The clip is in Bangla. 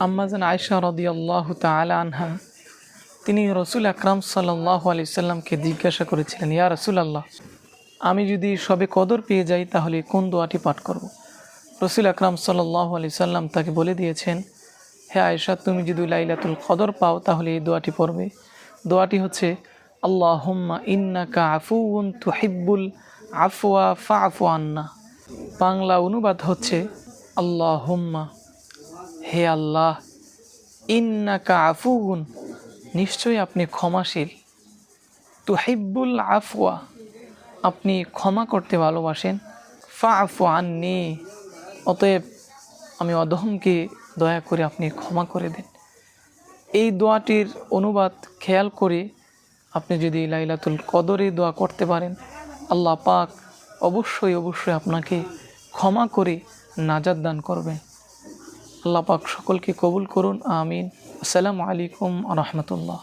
আম্মাজান আয়েশা রাদিয়াল্লাহু তাআলা আনহা তিনি রসুল আকরাম সাল্লাল্লাহু আলাইহি সাল্লামকে জিজ্ঞাসা করেছিলেন, ইয়া রাসূলুল্লাহ, আমি যদি সবে কদর পেয়ে যাই তাহলে কোন দোয়াটি পাঠ করব? রসুল আকরাম সাল্লাল্লাহু আলাইহি সাল্লাম তাকে বলে দিয়েছেন, হে আয়েশা, তুমি যদি লাইলাতুল কদর পাও তাহলে এই দোয়াটি পড়বে। দোয়াটি হচ্ছে, আল্লাহুম্মা ইন্নাকা আফুউন তুহিব্বুল আফওয়া ফাআফু আন্না। বাংলা অনুবাদ হচ্ছে, আল্লাহুম্মা, হে আল্লাহ, ইন্নাকা আফুউন, নিশ্চয়ই আপনি ক্ষমাশীল, তুহিব্বুল আফওয়া, আপনি ক্ষমা করতে ভালোবাসেন, ফাআফু আন্নি, অতএব আমি অধমকে দয়া করে আপনি ক্ষমা করে দেন। এই দোয়াটির অনুবাদ খেয়াল করে আপনি যদি লাইলাতুল কদরে দোয়া করতে পারেন, আল্লাহ পাক অবশ্যই আপনাকে ক্ষমা করে নাজাত দান করবেন। আল্লাহ পাক সকলকে কবুল করুন, আমিন। আসসালামু আলাইকুম ওয়া রাহমাতুল্লাহ।